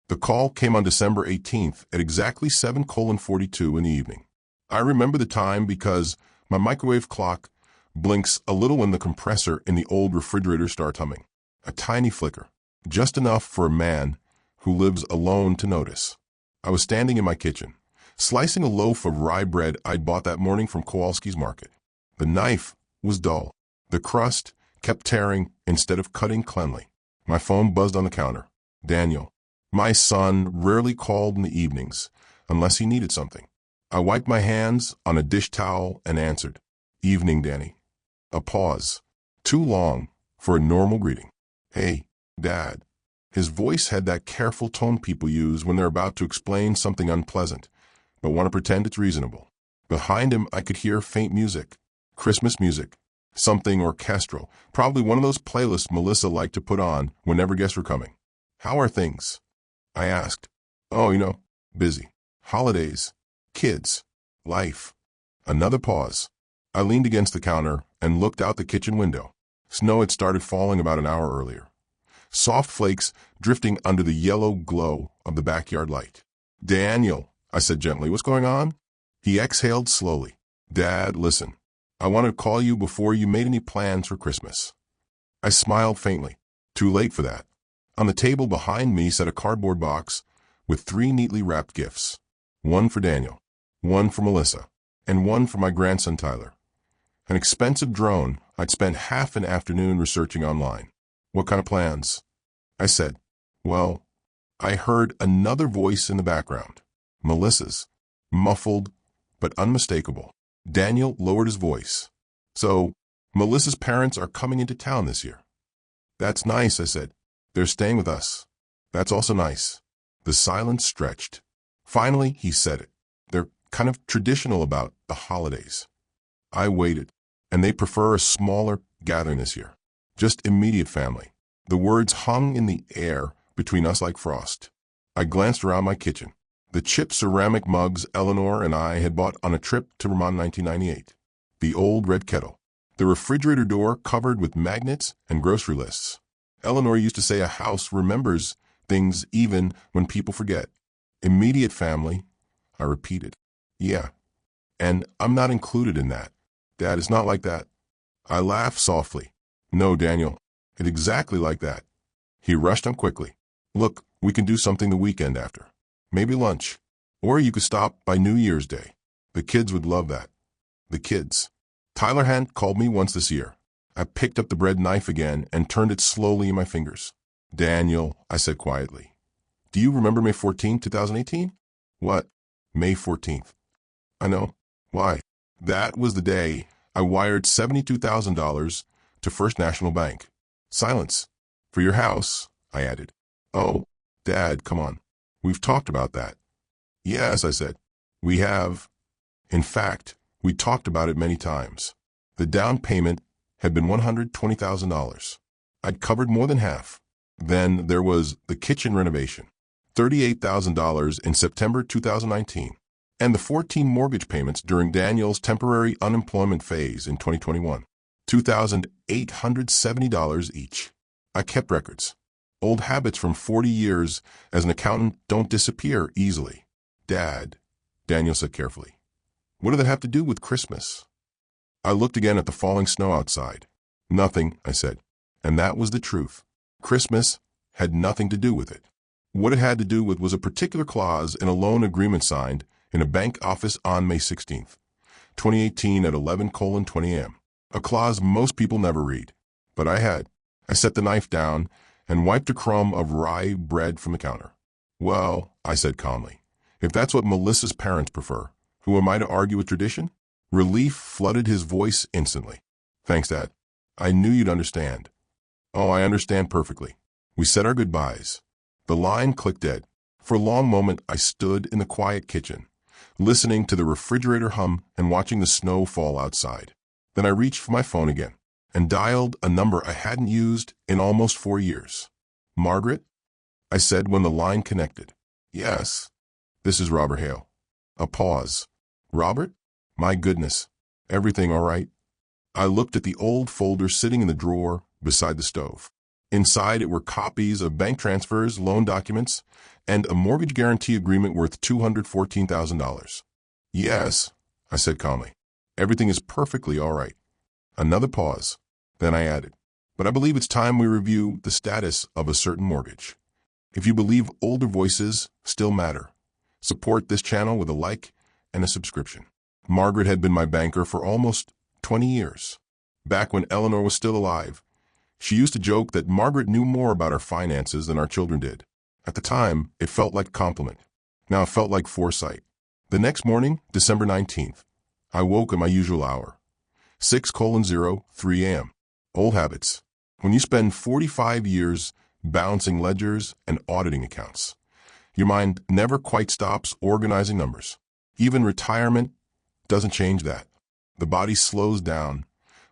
The call came on December 18th at exactly 7:42 in the evening. I remember the time because my microwave clock blinks a little when the compressor in the old refrigerator starts humming. A tiny flicker, just enough for a man who lives alone to notice. I was standing in my kitchen, slicing a loaf of rye bread I'd bought that morning from Kowalski's Market. The knife was dull. The crust kept tearing instead of cutting cleanly. My phone buzzed on the counter. Daniel. My son rarely called in the evenings unless he needed something. I wiped my hands on a dish towel and answered. Evening, Danny. A pause. Too long for a normal greeting. Hey, Dad. His voice had that careful tone people use when they're about to explain something unpleasant, but want to pretend it's reasonable. Behind him, I could hear faint music. Christmas music. Something orchestral. Probably one of those playlists Melissa liked to put on whenever guests were coming. How are things? I asked. Oh, busy. Holidays. Kids. Life. Another pause. I leaned against the counter and looked out the kitchen window. Snow had started falling about an hour earlier. Soft flakes drifting under the yellow glow of the backyard light. Daniel, I said gently, what's going on? He exhaled slowly. Dad, listen. I wanted to call you before you made any plans for Christmas. I smiled faintly. Too late for that. On the table behind me sat a cardboard box with 3 neatly wrapped gifts. One for Daniel, one for Melissa, and one for my grandson Tyler. An expensive drone I'd spent half an afternoon researching online. What kind of plans? I said. Well, I heard another voice in the background. Melissa's. Muffled, but unmistakable. Daniel lowered his voice. So, Melissa's parents are coming into town this year. That's nice, I said. They're staying with us. That's also nice. The silence stretched. Finally, he said it. They're kind of traditional about the holidays. I waited, and they prefer a smaller gathering this year. Just immediate family. The words hung in the air between us like frost. I glanced around my kitchen. The chipped ceramic mugs Eleanor and I had bought on a trip to Vermont in 1998. The old red kettle. The refrigerator door covered with magnets and grocery lists. Eleanor used to say a house remembers things even when people forget. Immediate family, I repeated. Yeah, and I'm not included in that. Dad, it's not like that. I laughed softly. No, Daniel, it's exactly like that. He rushed on quickly. Look, we can do something the weekend after. Maybe lunch. Or you could stop by New Year's Day. The kids would love that. The kids. Tyler hadn't called me once this year. I picked up the bread knife again and turned it slowly in my fingers. Daniel, I said quietly. Do you remember May 14, 2018? What? May 14th. I know. Why? That was the day I wired $72,000 to First National Bank. Silence. For your house, I added. Oh, Dad, come on. We've talked about that. Yes, I said. We have. In fact, we talked about it many times. The down payment had been $120,000. I'd covered more than half. Then there was the kitchen renovation, $38,000 in September 2019, and the 14 mortgage payments during Daniel's temporary unemployment phase in 2021, $2,870 each. I kept records. Old habits from 40 years as an accountant don't disappear easily. Dad, Daniel said carefully, what do they have to do with Christmas? I looked again at the falling snow outside. Nothing, I said, and that was the truth. Christmas had nothing to do with it. What it had to do with was a particular clause in a loan agreement signed in a bank office on May 16th, 2018 at 11:20 a.m. A clause most people never read, but I had. I set the knife down and wiped a crumb of rye bread from the counter. Well, I said calmly, if that's what Melissa's parents prefer, who am I to argue with tradition? Relief flooded his voice instantly. Thanks, Dad. I knew you'd understand. Oh, I understand perfectly. We said our goodbyes. The line clicked dead. For a long moment, I stood in the quiet kitchen, listening to the refrigerator hum and watching the snow fall outside. Then I reached for my phone again and dialed a number I hadn't used in almost 4 years. Margaret? I said when the line connected. Yes. This is Robert Hale. A pause. Robert? My goodness. Everything all right? I looked at the old folder sitting in the drawer beside the stove. Inside it were copies of bank transfers, loan documents, and a mortgage guarantee agreement worth $214,000. Yes, I said calmly. Everything is perfectly all right. Another pause. Then I added, but I believe it's time we review the status of a certain mortgage. If you believe older voices still matter, support this channel with a like and a subscription. Margaret had been my banker for almost 20 years. Back when Eleanor was still alive, she used to joke that Margaret knew more about our finances than our children did. At the time, it felt like a compliment. Now it felt like foresight. The next morning, December 19th, I woke at my usual hour, 6:03 a.m. Old habits. When you spend 45 years balancing ledgers and auditing accounts, your mind never quite stops organizing numbers. Even retirement doesn't change that. The body slows down,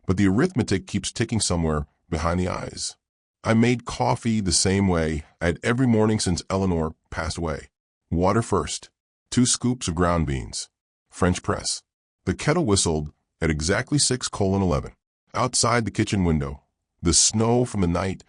but the arithmetic keeps ticking somewhere behind the eyes. I made coffee the same way I had every morning since Eleanor passed away. Water first, 2 scoops of ground beans, French press. The kettle whistled at exactly 6:11. Outside the kitchen window, the snow from the night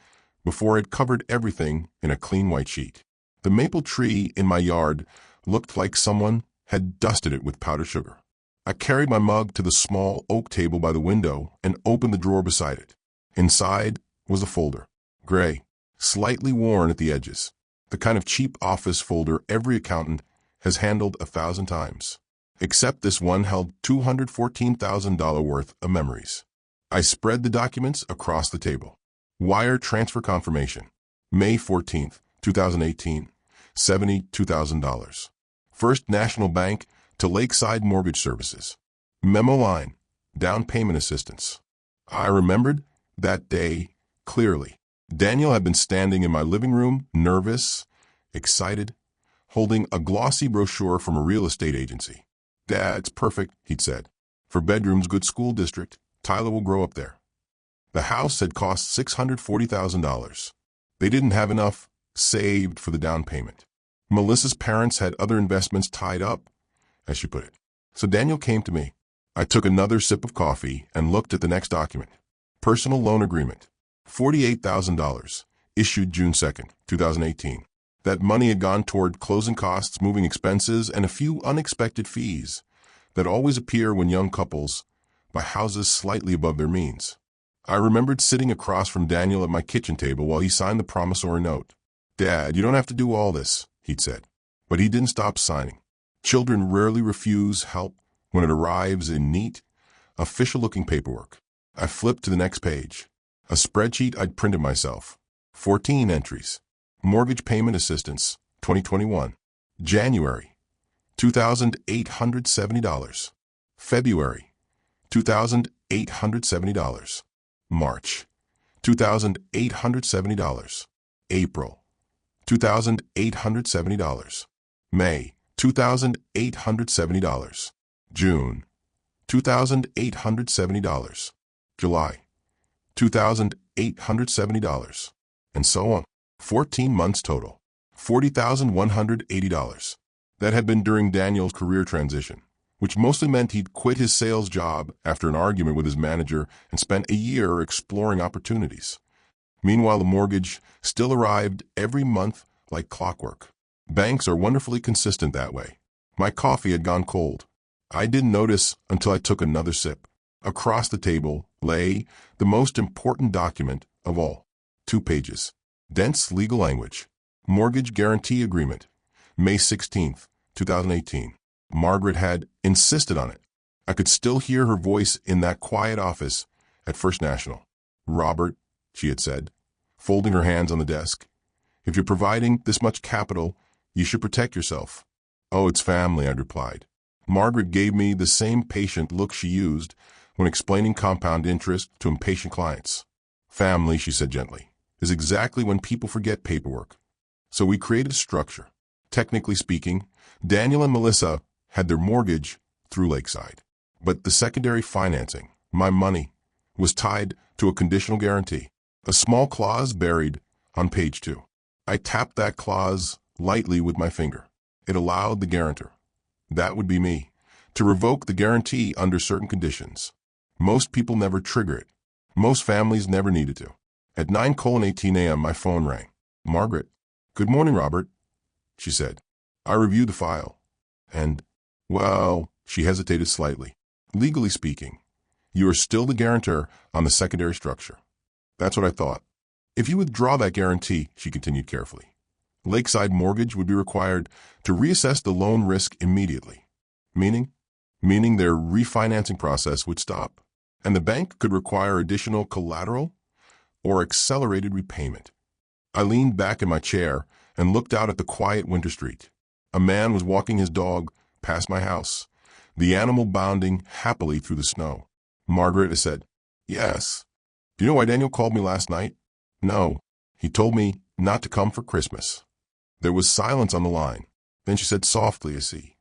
before had covered everything in a clean white sheet. The maple tree in my yard looked like someone had dusted it with powdered sugar. I carried my mug to the small oak table by the window and opened the drawer beside it. Inside was a folder, gray, slightly worn at the edges, the kind of cheap office folder every accountant has handled 1,000 times. Except this one held $214,000 worth of memories. I spread the documents across the table. Wire transfer confirmation, May 14th, 2018, $72,000. First National Bank to Lakeside Mortgage Services. Memo line, down payment assistance. I remembered that day clearly. Daniel had been standing in my living room, nervous, excited, holding a glossy brochure from a real estate agency. "Dad's perfect," he'd said. "For bedrooms, good school district. Tyler will grow up there." The house had cost $640,000. They didn't have enough saved for the down payment. Melissa's parents had other investments tied up, as she put it. So Daniel came to me. I took another sip of coffee and looked at the next document. Personal loan agreement, $48,000, issued June 2nd, 2018. That money had gone toward closing costs, moving expenses, and a few unexpected fees that always appear when young couples buy houses slightly above their means. I remembered sitting across from Daniel at my kitchen table while he signed the promissory note. "Dad, you don't have to do all this," he'd said. But he didn't stop signing. Children rarely refuse help when it arrives in neat, official-looking paperwork. I flipped to the next page. A spreadsheet I'd printed myself. 14 entries. Mortgage payment assistance, 2021. January, $2,870. February, $2,870. March, $2,870. April, $2,870. May, $2,870. June, $2,870. July, $2,870. And so on. 14 months total. $40,180. That had been during Daniel's career transition, which mostly meant he'd quit his sales job after an argument with his manager and spent a year exploring opportunities. Meanwhile, the mortgage still arrived every month like clockwork. Banks are wonderfully consistent that way. My coffee had gone cold. I didn't notice until I took another sip. Across the table lay the most important document of all. 2 pages. Dense legal language. Mortgage guarantee agreement. May 16th, 2018. Margaret had insisted on it. I could still hear her voice in that quiet office at First National. "Robert," she had said, folding her hands on the desk, "if you're providing this much capital, you should protect yourself." "Oh, it's family," I'd replied. Margaret gave me the same patient look she used when explaining compound interest to impatient clients. "Family," she said gently, "is exactly when people forget paperwork. So we created a structure. Technically speaking, Daniel and Melissa had their mortgage through Lakeside. But the secondary financing, my money, was tied to a conditional guarantee, a small clause buried on page 2. I tapped that clause lightly with my finger. It allowed the guarantor, that would be me, to revoke the guarantee under certain conditions. Most people never trigger it. Most families never needed to. At 9:18 a.m., my phone rang. Margaret. Good morning, Robert, she said. I reviewed the file. And, well, she hesitated slightly. Legally speaking, you are still the guarantor on the secondary structure. That's what I thought. If you withdraw that guarantee, she continued carefully, Lakeside Mortgage would be required to reassess the loan risk immediately. Meaning their refinancing process would stop, and the bank could require additional collateral or accelerated repayment. I leaned back in my chair and looked out at the quiet winter street. A man was walking his dog past my house, the animal bounding happily through the snow. Margaret, I said. Yes. Do you know why Daniel called me last night? No. He told me not to come for Christmas. There was silence on the line. Then she said softly, I see.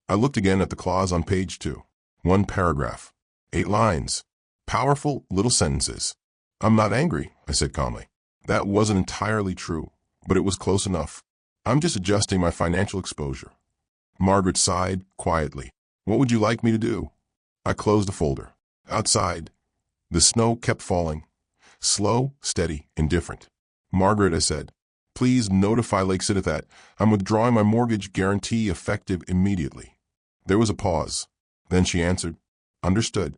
I looked again at the clause on page 2. One paragraph. 8 lines. Powerful little sentences. I'm not angry, I said calmly. That wasn't entirely true, but it was close enough. I'm just adjusting my financial exposure. Margaret sighed quietly. What would you like me to do? I closed the folder. Outside, the snow kept falling. Slow, steady, indifferent. Margaret, I said, please notify Lake City that I'm withdrawing my mortgage guarantee effective immediately. There was a pause. Then she answered, understood.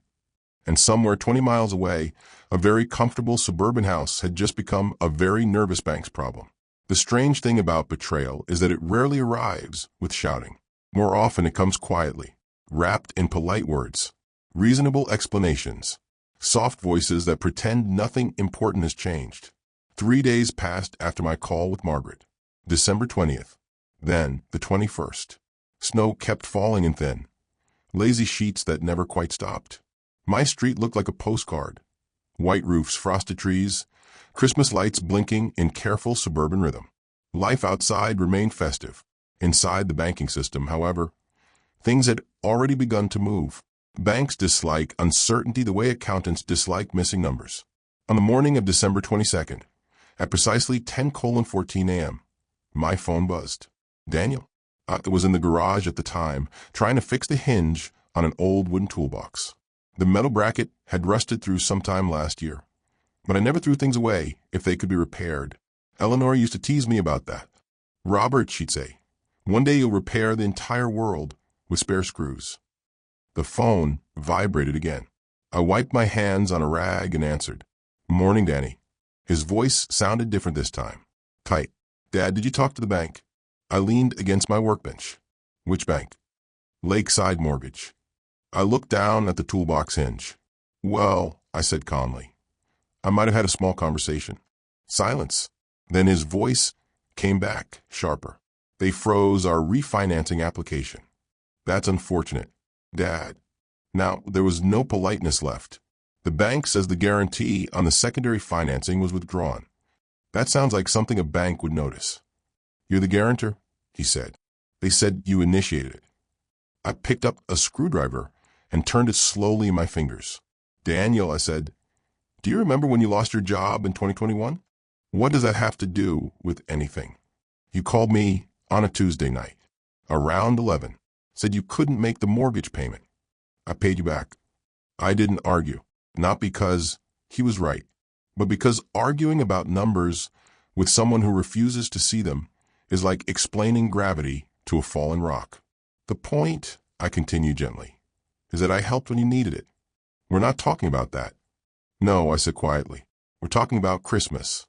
And somewhere 20 miles away, a very comfortable suburban house had just become a very nervous bank's problem. The strange thing about betrayal is that it rarely arrives with shouting. More often it comes quietly, wrapped in polite words, reasonable explanations, soft voices that pretend nothing important has changed. 3 days passed after my call with Margaret. December 20th. Then the 21st. Snow kept falling in thin, lazy sheets that never quite stopped. My street looked like a postcard. White roofs, frosted trees, Christmas lights blinking in careful suburban rhythm. Life outside remained festive. Inside the banking system, however, things had already begun to move. Banks dislike uncertainty the way accountants dislike missing numbers. On the morning of December 22nd, at precisely 10:14 a.m., my phone buzzed. Daniel. I was in the garage at the time, trying to fix the hinge on an old wooden toolbox. The metal bracket had rusted through sometime last year, but I never threw things away if they could be repaired. Eleanor used to tease me about that. Robert, she'd say, one day you'll repair the entire world with spare screws. The phone vibrated again. I wiped my hands on a rag and answered. Morning, Danny. His voice sounded different this time. Tight. Dad, did you talk to the bank? I leaned against my workbench. Which bank? Lakeside Mortgage. I looked down at the toolbox hinge. Well, I said calmly, I might have had a small conversation. Silence. Then his voice came back, sharper. They froze our refinancing application. That's unfortunate, Dad. Now, there was no politeness left. The bank says the guarantee on the secondary financing was withdrawn. That sounds like something a bank would notice. You're the guarantor, he said. They said you initiated it. I picked up a screwdriver and turned it slowly in my fingers. Daniel, I said, do you remember when you lost your job in 2021? What does that have to do with anything? You called me on a Tuesday night, around 11, said you couldn't make the mortgage payment. I paid you back. I didn't argue, not because he was right, but because arguing about numbers with someone who refuses to see them is like explaining gravity to a falling rock. The point, I continued gently, is that I helped when you needed it. We're not talking about that. No, I said quietly. We're talking about Christmas.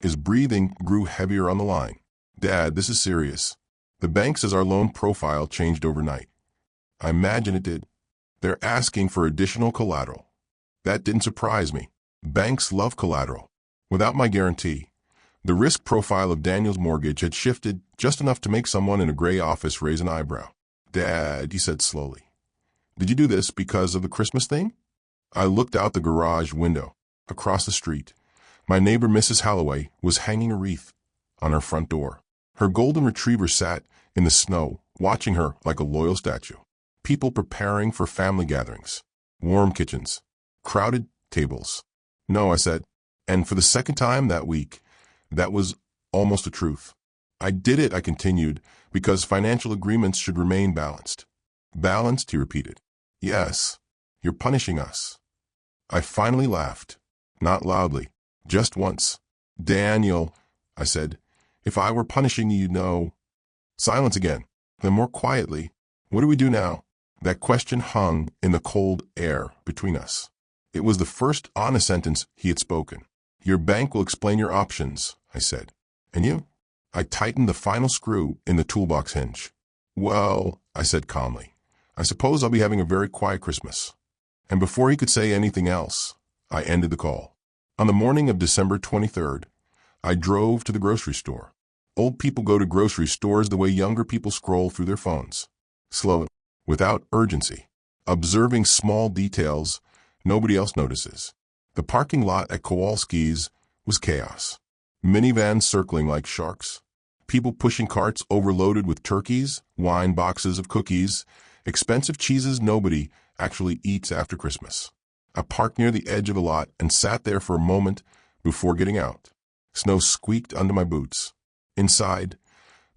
His breathing grew heavier on the line. Dad, this is serious. The bank says our loan profile changed overnight. I imagine it did. They're asking for additional collateral. That didn't surprise me. Banks love collateral. Without my guarantee, the risk profile of Daniel's mortgage had shifted just enough to make someone in a gray office raise an eyebrow. Dad, he said slowly, did you do this because of the Christmas thing? I looked out the garage window. Across the street, my neighbor Mrs. Holloway was hanging a wreath on her front door. Her golden retriever sat in the snow, watching her like a loyal statue. People preparing for family gatherings, warm kitchens, crowded tables. No, I said, and for the second time that week, that was almost a truth. I did it, I continued, because financial agreements should remain balanced. Balanced, he repeated. Yes, you're punishing us. I finally laughed, not loudly, Just once. Daniel, I said, if I were punishing you, you'd know. Silence again. Then more quietly, what do we do now? That question hung in the cold air between us. It was the first honest sentence he had spoken. Your bank will explain your options, I said. And you? I tightened the final screw in the toolbox hinge. Well, I said calmly, I suppose I'll be having a very quiet Christmas. And before he could say anything else, I ended the call. On the morning of December 23rd, I drove to the grocery store. Old people go to grocery stores the way younger people scroll through their phones. Slow, without urgency, observing small details nobody else notices. The parking lot at Kowalski's was chaos. Minivans circling like sharks. People pushing carts overloaded with turkeys, wine boxes of cookies, expensive cheeses nobody actually eats after Christmas. I parked near the edge of the lot and sat there for a moment before getting out. Snow squeaked under my boots. Inside,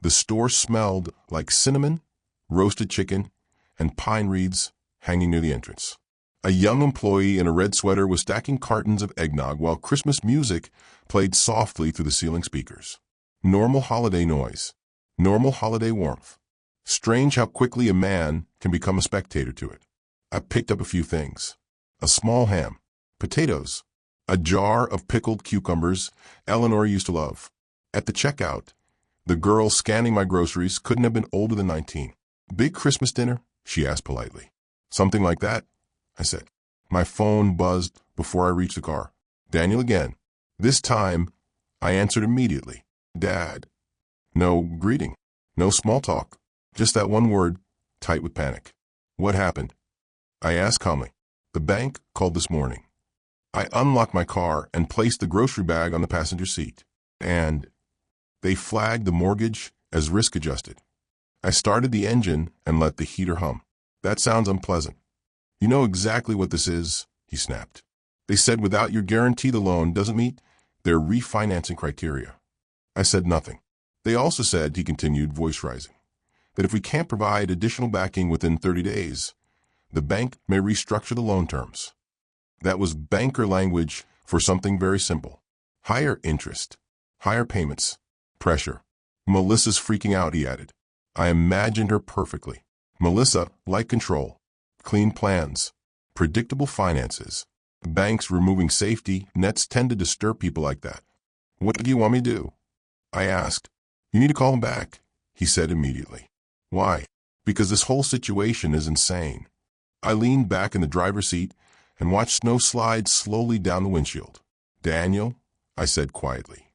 the store smelled like cinnamon, roasted chicken, and pine wreaths hanging near the entrance. A young employee in a red sweater was stacking cartons of eggnog while Christmas music played softly through the ceiling speakers. Normal holiday noise. Normal holiday warmth. Strange how quickly a man can become a spectator to it. I picked up a few things. A small ham, potatoes, a jar of pickled cucumbers Eleanor used to love. At the checkout, the girl scanning my groceries couldn't have been older than 19. Big Christmas dinner? She asked politely. Something like that, I said. My phone buzzed before I reached the car. Daniel again. This time, I answered immediately. Dad. No greeting. No small talk. Just that one word, tight with panic. What happened? I asked calmly. The bank called this morning. I unlocked my car and placed the grocery bag on the passenger seat. And they flagged the mortgage as risk adjusted. I started the engine and let the heater hum. That sounds unpleasant. You know exactly what this is, he snapped. They said without your guarantee the loan doesn't meet their refinancing criteria. I said nothing. They also said, he continued, voice rising, that if we can't provide additional backing within 30 days, the bank may restructure the loan terms. That was banker language for something very simple. Higher interest, higher payments, pressure. Melissa's freaking out, he added. I imagined her perfectly. Melissa, like control, clean plans, predictable finances. Banks removing safety nets tend to disturb people like that. What do you want me to do? I asked. You need to call him back, he said immediately. Why? Because this whole situation is insane. I leaned back in the driver's seat and watched snow slide slowly down the windshield. Daniel, I said quietly,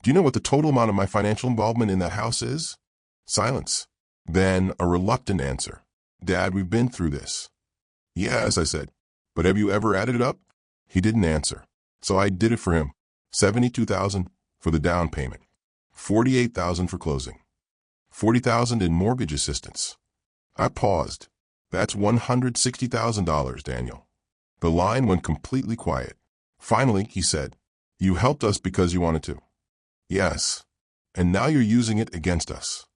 do you know what the total amount of my financial involvement in that house is? Silence. Then a reluctant answer. Dad, we've been through this. Yes, I said. But have you ever added it up? He didn't answer. So I did it for him. $72,000 for the down payment. $48,000 for closing. $40,000 in mortgage assistance. I paused. That's $160,000, Daniel. The line went completely quiet. Finally, he said, you helped us because you wanted to. Yes. And now you're using it against us.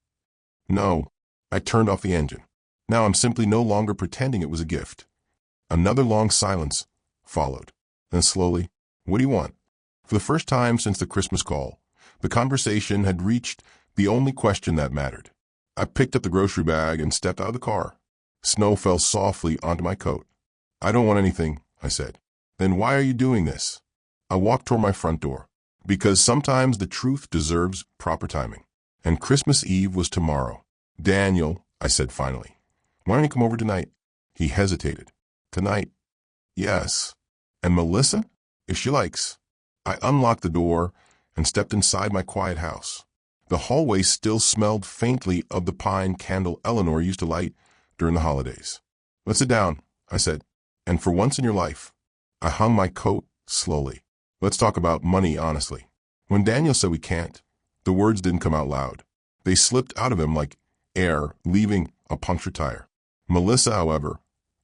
No. I turned off the engine. Now I'm simply no longer pretending it was a gift. Another long silence followed. Then slowly, what do you want? For the first time since the Christmas call, the conversation had reached the only question that mattered. I picked up the grocery bag and stepped out of the car. Snow fell softly onto my coat. I don't want anything, I said. Then why are you doing this? I walked toward my front door. Because sometimes the truth deserves proper timing. And Christmas Eve was tomorrow. Daniel, I said finally, why don't you come over tonight? He hesitated. Tonight? Yes. And Melissa? If she likes. I unlocked the door and stepped inside my quiet house. The hallway still smelled faintly of the pine candle Eleanor used to light during the holidays. Let's sit down, I said. And for once in your life, I hung my coat slowly. Let's talk about money honestly. When Daniel said we can't, the words didn't come out loud. They slipped out of him like air leaving a punctured tire. Melissa, however,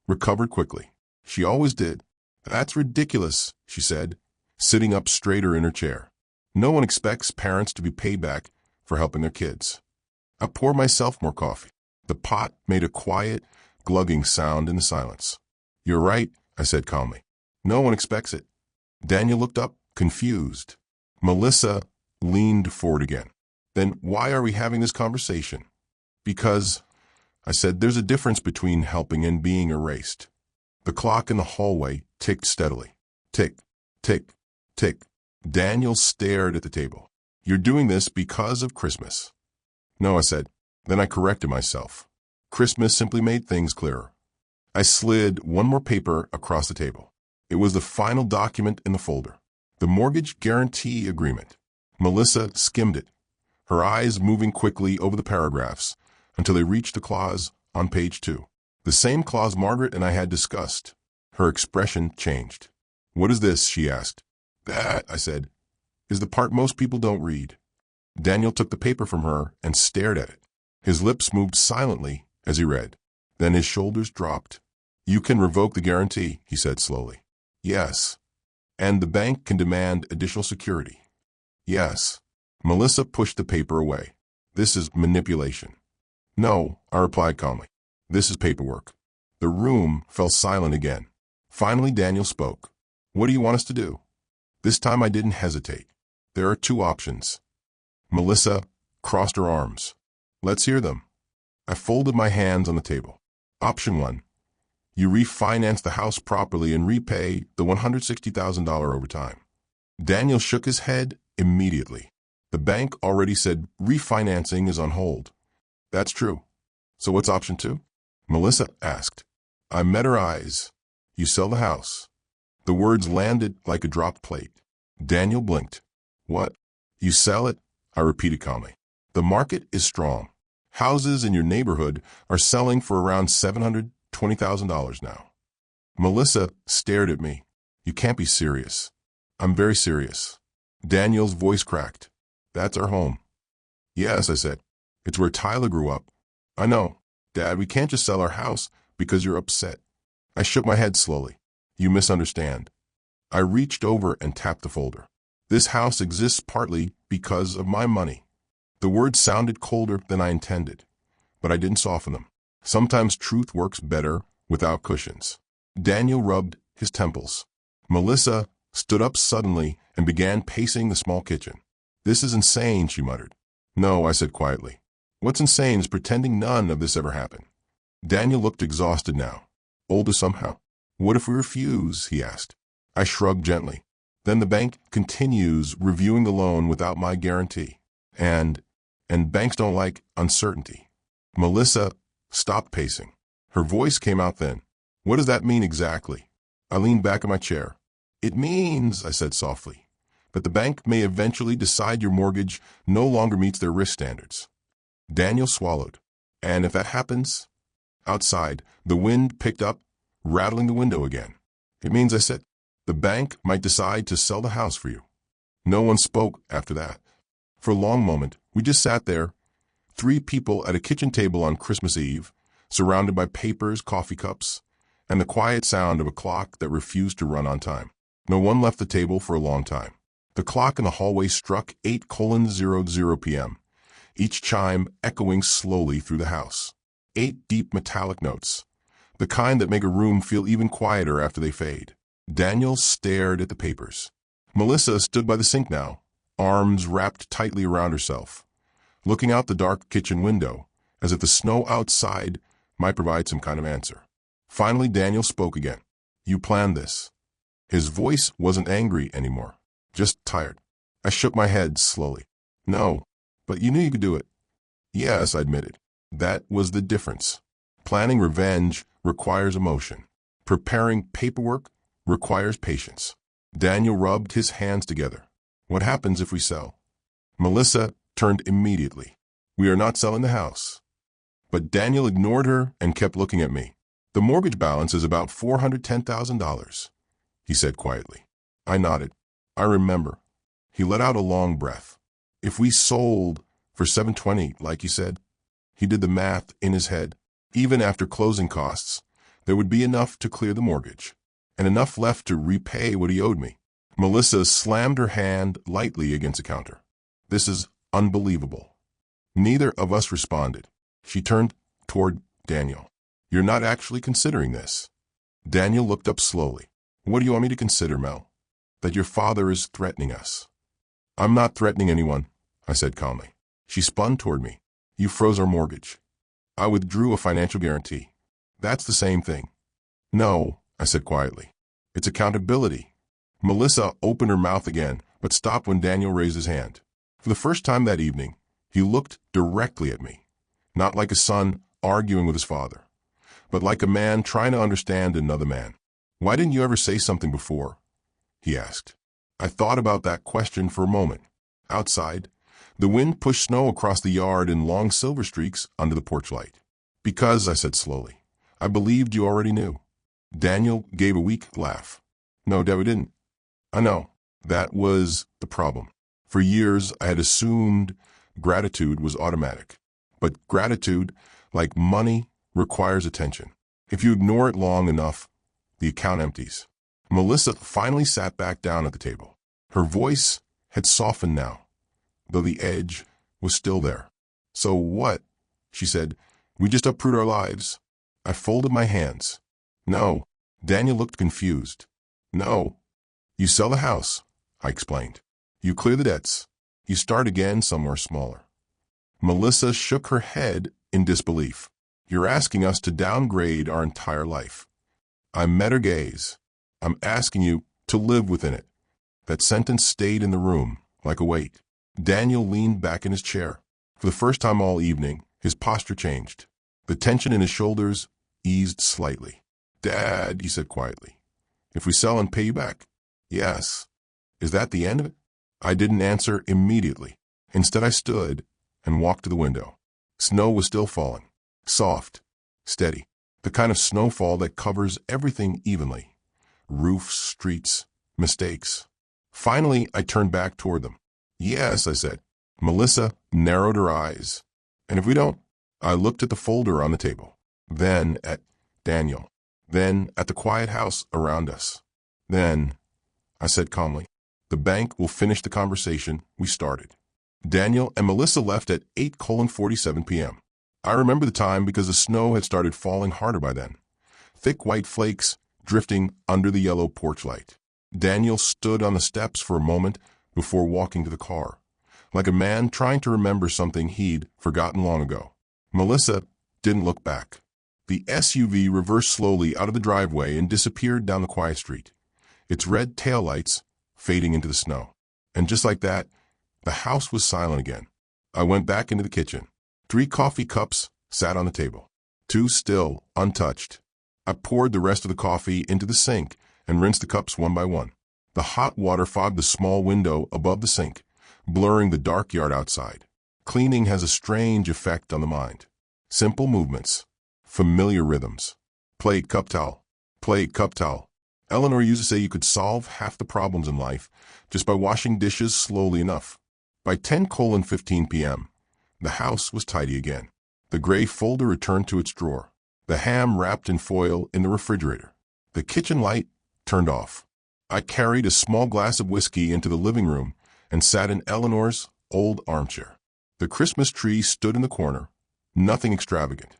recovered quickly. She always did. That's ridiculous, she said, sitting up straighter in her chair. No one expects parents to be paid back for helping their kids. I poured myself more coffee. The pot made a quiet, glugging sound in the silence. You're right, I said calmly. No one expects it. Daniel looked up confused. Melissa leaned forward again. Then why are we having this conversation? Because, I said, there's a difference between helping and being erased. The clock in the hallway ticked steadily. Tick, tick, tick. Daniel stared at the table. You're doing this because of Christmas. No, I said. Then I corrected myself. Christmas simply made things clearer. I slid one more paper across the table. It was the final document in the folder. The mortgage guarantee agreement. Melissa skimmed it, her eyes moving quickly over the paragraphs until they reached the clause on page 2. The same clause Margaret and I had discussed. Her expression changed. What is this? She asked. That, I said, is the part most people don't read. Daniel took the paper from her and stared at it. His lips moved silently as he read. Then his shoulders dropped. You can revoke the guarantee, he said slowly. Yes. And the bank can demand additional security. Yes. Melissa pushed the paper away. This is manipulation. No, I replied calmly. This is paperwork. The room fell silent again. Finally, Daniel spoke. What do you want us to do? This time I didn't hesitate. There are 2 options. Melissa crossed her arms. Let's hear them. I folded my hands on the table. Option 1. You refinance the house properly and repay the $160,000 over time. Daniel shook his head immediately. The bank already said refinancing is on hold. That's true. So what's option 2? Melissa asked. I met her eyes. You sell the house. The words landed like a dropped plate. Daniel blinked. What? You sell it? I repeated calmly. The market is strong. Houses in your neighborhood are selling for around $720,000 now. Melissa stared at me. You can't be serious. I'm very serious. Daniel's voice cracked. That's our home. Yes, I said. It's where Tyler grew up. I know. Dad, we can't just sell our house because you're upset. I shook my head slowly. You misunderstand. I reached over and tapped the folder. This house exists partly because of my money. The words sounded colder than I intended, but I didn't soften them. Sometimes truth works better without cushions. Daniel rubbed his temples. Melissa stood up suddenly and began pacing the small kitchen. This is insane, she muttered. No, I said quietly. What's insane is pretending none of this ever happened. Daniel looked exhausted now. Older somehow. What if we refuse? He asked. I shrugged gently. Then the bank continues reviewing the loan without my guarantee. And banks don't like uncertainty. Melissa stopped pacing. Her voice came out thin. What does that mean exactly? I leaned back in my chair. It means, I said softly, that the bank may eventually decide your mortgage no longer meets their risk standards. Daniel swallowed. And if that happens? Outside, the wind picked up, rattling the window again. It means, I said, the bank might decide to sell the house for you. No one spoke after that. For a long moment, we just sat there, 3 people at a kitchen table on Christmas Eve, surrounded by papers, coffee cups, and the quiet sound of a clock that refused to run on time. No one left the table for a long time. The clock in the hallway struck 8:00 p.m., each chime echoing slowly through the house. 8 deep metallic notes, the kind that make a room feel even quieter after they fade. Daniel stared at the papers. Melissa stood by the sink now, arms wrapped tightly around herself, looking out the dark kitchen window, as if the snow outside might provide some kind of answer. Finally, Daniel spoke again. You planned this. His voice wasn't angry anymore, just tired. I shook my head slowly. No, but you knew you could do it. Yes, I admitted. That was the difference. Planning revenge requires emotion. Preparing paperwork requires patience. Daniel rubbed his hands together. What happens if we sell? Melissa turned immediately. We are not selling the house. But Daniel ignored her and kept looking at me. The mortgage balance is about $410,000, he said quietly. I nodded. I remember. He let out a long breath. If we sold for $720, like you said, he did the math in his head. Even after closing costs, there would be enough to clear the mortgage, and enough left to repay what he owed me. Melissa slammed her hand lightly against the counter. This is unbelievable. Neither of us responded. She turned toward Daniel. You're not actually considering this. Daniel looked up slowly. What do you want me to consider, Mel? that your father is threatening us." "I'm not threatening anyone," I said calmly. She spun toward me. "You froze our mortgage. I withdrew a financial guarantee. That's the same thing." "No," I said quietly. "It's accountability." Melissa opened her mouth again, but stopped when Daniel raised his hand. For the first time that evening, he looked directly at me, not like a son arguing with his father, but like a man trying to understand another man. "Why didn't you ever say something before?" he asked. I thought about that question for a moment. Outside, the wind pushed snow across the yard in long silver streaks under the porch light. "Because," I said slowly, "I believed you already knew." Daniel gave a weak laugh. "No, Dad, we didn't." "I know. That was the problem. For years, I had assumed gratitude was automatic. But gratitude, like money, requires attention. If you ignore it long enough, the account empties." Melissa finally sat back down at the table. Her voice had softened now, though the edge was still there. "So what?" she said. "We just uproot our lives?" I folded my hands. "No." Daniel looked confused. "No. You sell the house," I explained. "You clear the debts. You start again somewhere smaller." Melissa shook her head in disbelief. "You're asking us to downgrade our entire life." I met her gaze. "I'm asking you to live within it." That sentence stayed in the room like a weight. Daniel leaned back in his chair. For the first time all evening, his posture changed. The tension in his shoulders eased slightly. "Dad," he said quietly, "if we sell and pay you back?" "Yes." "Is that the end of it?" I didn't answer immediately. Instead, I stood and walked to the window. Snow was still falling. Soft, steady, the kind of snowfall that covers everything evenly. Roofs, streets, mistakes. Finally, I turned back toward them. "Yes," I said. Melissa narrowed her eyes. "And if we don't?" I looked at the folder on the table, then at Daniel, then at the quiet house around us. "Then," I said calmly, "the bank will finish the conversation we started." Daniel and Melissa left at 8:47 p.m. I remember the time because the snow had started falling harder by then. Thick white flakes drifting under the yellow porch light. Daniel stood on the steps for a moment before walking to the car, like a man trying to remember something he'd forgotten long ago. Melissa didn't look back. The SUV reversed slowly out of the driveway and disappeared down the quiet street, its red taillights fading into the snow. And just like that, the house was silent again. I went back into the kitchen. 3 coffee cups sat on the table, 2 still untouched. I poured the rest of the coffee into the sink and rinsed the cups one by one. The hot water fogged the small window above the sink, blurring the dark yard outside. Cleaning has a strange effect on the mind. Simple movements, familiar rhythms. Plate, cup towel. Plate, cup towel. Eleanor used to say you could solve half the problems in life just by washing dishes slowly enough. By 10:15 p.m., the house was tidy again. The gray folder returned to its drawer. The ham wrapped in foil in the refrigerator. The kitchen light turned off. I carried a small glass of whiskey into the living room and sat in Eleanor's old armchair. The Christmas tree stood in the corner, nothing extravagant,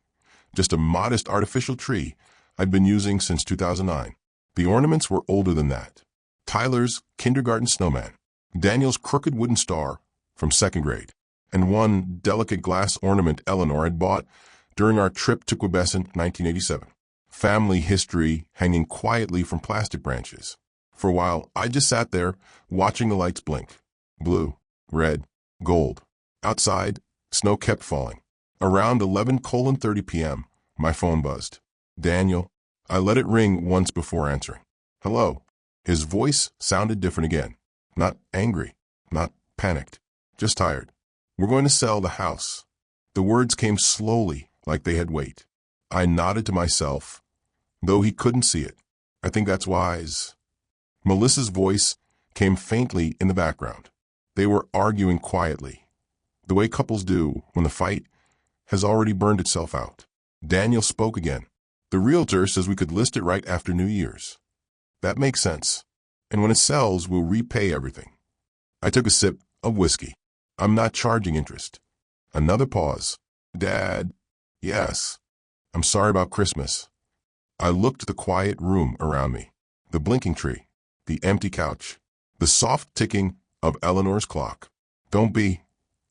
just a modest artificial tree I'd been using since 2009. The ornaments were older than that. Tyler's kindergarten snowman, Daniel's crooked wooden star from 2nd grade, and one delicate glass ornament Eleanor had bought during our trip to Quebecent 1987. Family history hanging quietly from plastic branches. For a while, I just sat there watching the lights blink. Blue, red, gold. Outside, snow kept falling. Around 11:30 p.m., my phone buzzed. "Daniel." I let it ring once before answering. "Hello." His voice sounded different again. Not angry, not panicked, just tired. "We're going to sell the house." The words came slowly, like they had weight. I nodded to myself, though he couldn't see it. "I think that's wise." Melissa's voice came faintly in the background. They were arguing quietly, the way couples do when the fight has already burned itself out. Daniel spoke again. "The realtor says we could list it right after New Year's." "That makes sense. And when it sells, we'll repay everything." I took a sip of whiskey. "I'm not charging interest." Another pause. "Dad." "Yes." "I'm sorry about Christmas." I looked at the quiet room around me. The blinking tree. The empty couch. The soft ticking of Eleanor's clock. "Don't be,"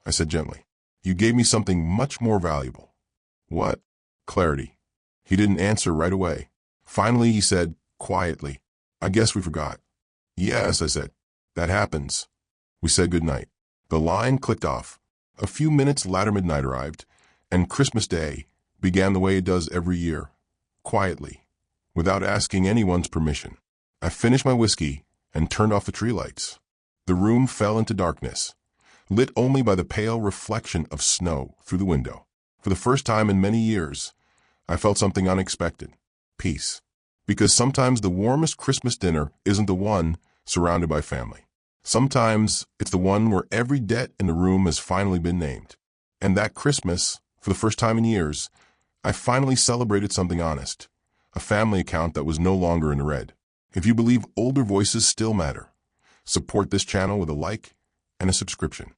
I said gently. "You gave me something much more valuable." "What?" Clarity. He didn't answer right away. Finally, he said, quietly, "I guess we forgot." "Yes," I said. "That happens." We said goodnight. The line clicked off. A few minutes later, midnight arrived, and Christmas Day began the way it does every year, quietly, without asking anyone's permission. I finished my whiskey and turned off the tree lights. The room fell into darkness, lit only by the pale reflection of snow through the window. For the first time in many years, I felt something unexpected. Peace. Because sometimes the warmest Christmas dinner isn't the one surrounded by family. Sometimes it's the one where every debt in the room has finally been named. And that Christmas, for the first time in years, I finally celebrated something honest. A family account that was no longer in the red. If you believe older voices still matter, support this channel with a like and a subscription.